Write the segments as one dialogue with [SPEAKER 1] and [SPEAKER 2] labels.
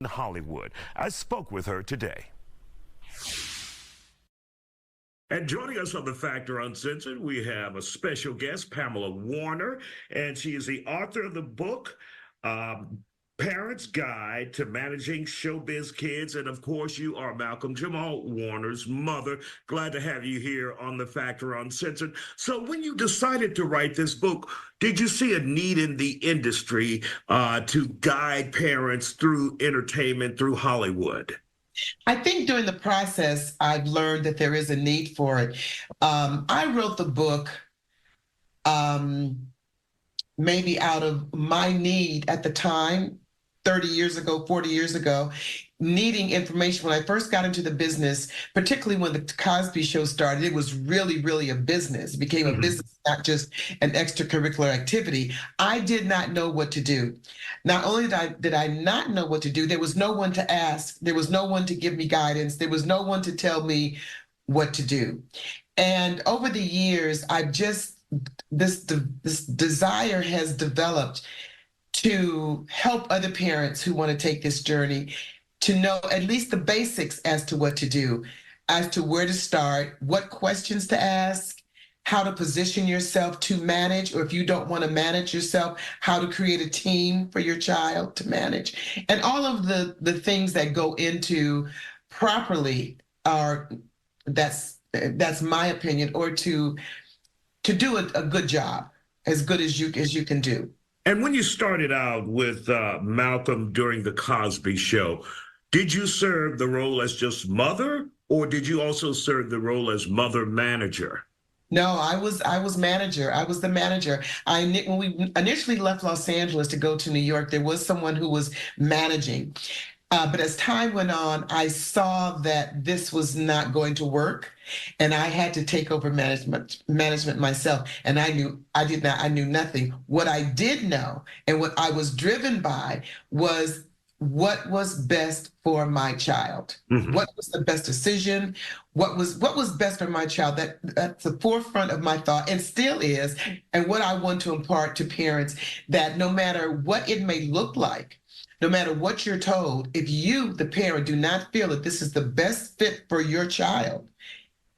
[SPEAKER 1] in Hollywood. I spoke with her today. And joining us on The Factor Uncensored, we have a special guest, Pamela Warner, and she is the author of the book, Parents' Guide to Managing Showbiz Kids. And of course, you are Malcolm Jamal Warner's mother. Glad to have you here on The Factor Uncensored. So when you decided to write this book, did you see a need in the industry to guide parents through entertainment, through Hollywood?
[SPEAKER 2] I think during the process, I've learned that there is a need for it. I wrote the book maybe out of my need at the time, 30 years ago, 40 years ago, needing information. When I first got into the business, particularly when the Cosby Show started, it was really a business. It became a business, not just an extracurricular activity. I did not know what to do. Not only did I not know what to do, there was no one to ask. There was no one to give me guidance. There was no one to tell me what to do. And over the years, this desire has developed to help other parents who want to take this journey to know at least the basics as to what to do, as to where to start, what questions to ask, how to position yourself to manage, or if you don't want to manage yourself, how to create a team for your child to manage. And all of the things that go into properly are, that's my opinion, or to do a good job, as good as you can do.
[SPEAKER 1] And when you started out with Malcolm during the Cosby Show, did you serve the role as just mother, or did you also serve the role as mother manager?
[SPEAKER 2] No, I was manager. I was the manager. When we initially left Los Angeles to go to New York, there was someone who was managing. But as time went on, I saw that this was not going to work, and I had to take over management myself. And I knew nothing. What I did know and what I was driven by was what was best for my child. What was the best decision? What was best for my child? That's the forefront of my thought, and still is. And what I want to impart to parents, that no matter what it may look like, no matter what you're told, if you, the parent, do not feel that this is the best fit for your child,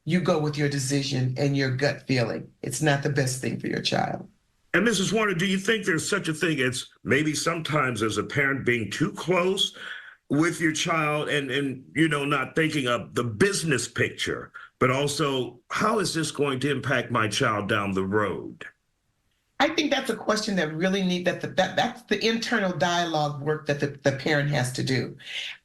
[SPEAKER 2] you go with your decision and your gut feeling. It's not the best thing for your child.
[SPEAKER 1] And Mrs. Warner, do you think there's such a thing as maybe sometimes as a parent being too close with your child and not thinking of the business picture, but also how is this going to impact my child down the road?
[SPEAKER 2] I think that's a question that really that's the internal dialogue work that the parent has to do.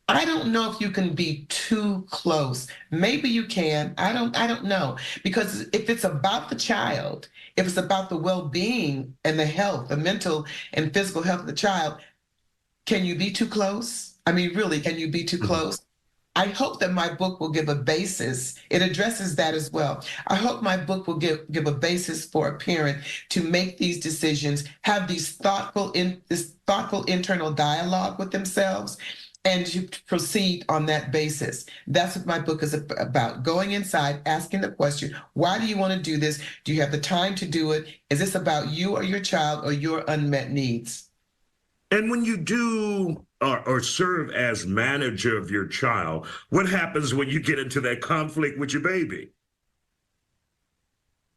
[SPEAKER 2] I don't know if you can be too close. Maybe you can. I don't know. Because if it's about the child, if it's about the well-being and the health, the mental and physical health of the child, can you be too close? I mean, really, can you be too close? I hope that my book will give a basis. It addresses that as well. I hope my book will give a basis for a parent to make these decisions, have this thoughtful internal dialogue with themselves, and to proceed on that basis. That's what my book is about. Going inside, asking the question, why do you want to do this? Do you have the time to do it? Is this about you or your child or your unmet needs?
[SPEAKER 1] And when you do or serve as manager of your child, what happens when you get into that conflict with your baby?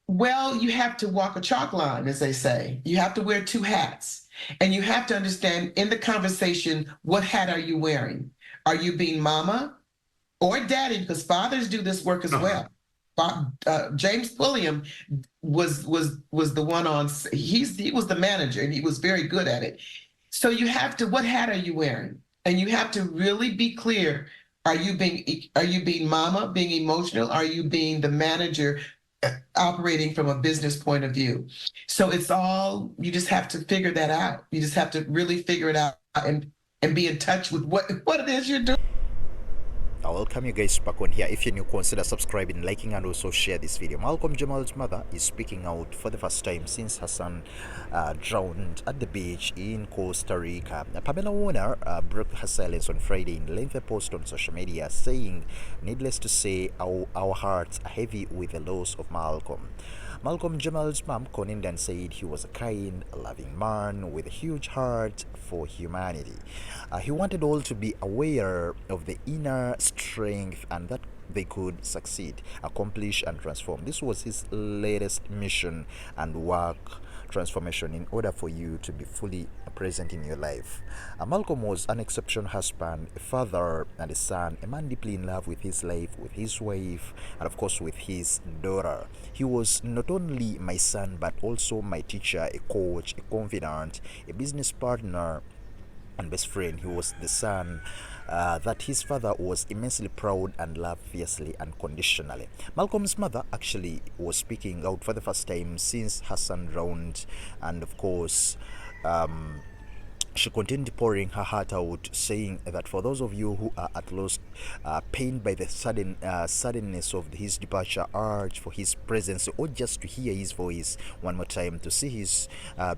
[SPEAKER 2] Well, you have to walk a chalk line, as they say. You have to wear two hats. And you have to understand in the conversation, what hat are you wearing? Are you being mama or daddy? Because fathers do this work as well. James William was the one on, he was the manager and he was very good at it. So you have to, what hat are you wearing? And you have to really be clear. Are you being mama, being emotional? Are you being the manager, operating from a business point of view? So it's all, you just have to figure that out. You just have to really figure it out and be in touch with what it is you're doing.
[SPEAKER 3] I welcome you guys back on here. If you're new, consider subscribing, liking, and also share this video. Malcolm Jamal's mother is speaking out for the first time since her son drowned at the beach in Costa Rica. Pamela Warner broke her silence on Friday in a lengthy post on social media, saying, needless to say, our hearts are heavy with the loss of Malcolm. Malcolm Jamal's mom, confidant, said he was a kind, loving man with a huge heart for humanity. He wanted all to be aware of the inner strength and that they could succeed, accomplish, and transform. This was his latest mission and work transformation in order for you to be fully present in your life. Malcolm was an exceptional husband, a father, and a son, a man deeply in love with his life, with his wife, and of course with his daughter. He was not only my son but also my teacher, a coach, a confidant, a business partner, and best friend. He was the son that his father was immensely proud and loved fiercely and unconditionally. Malcolm's mother actually was speaking out for the first time since her son drowned, and of course, she continued pouring her heart out, saying that for those of you who are at loss, pained by the suddenness of his departure, urge for his presence, or just to hear his voice one more time, to see his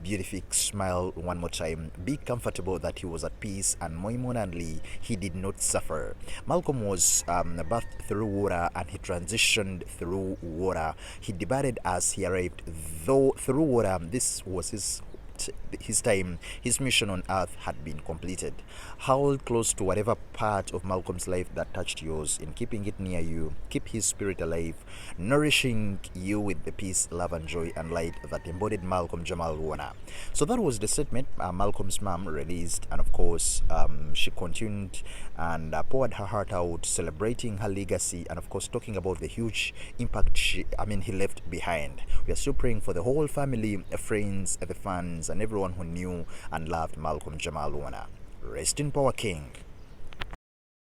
[SPEAKER 3] beautiful smile one more time, be comfortable that he was at peace, and more importantly, he did not suffer. Malcolm was birthed through water, and he transitioned through water. He departed as he arrived, though through water. This was his time, his mission on earth had been completed. Hold close to whatever part of Malcolm's life that touched yours, in keeping it near you. Keep his spirit alive, nourishing you with the peace, love, and joy and light that embodied Malcom-Jamal Warner. So that was the statement Malcolm's mom released, and of course, she continued and poured her heart out, celebrating her legacy, and of course, talking about the huge impact he left behind. We are still praying for the whole family, friends, the fans, and everyone who knew and loved Malcolm-Jamal Warner. Rest in power, King.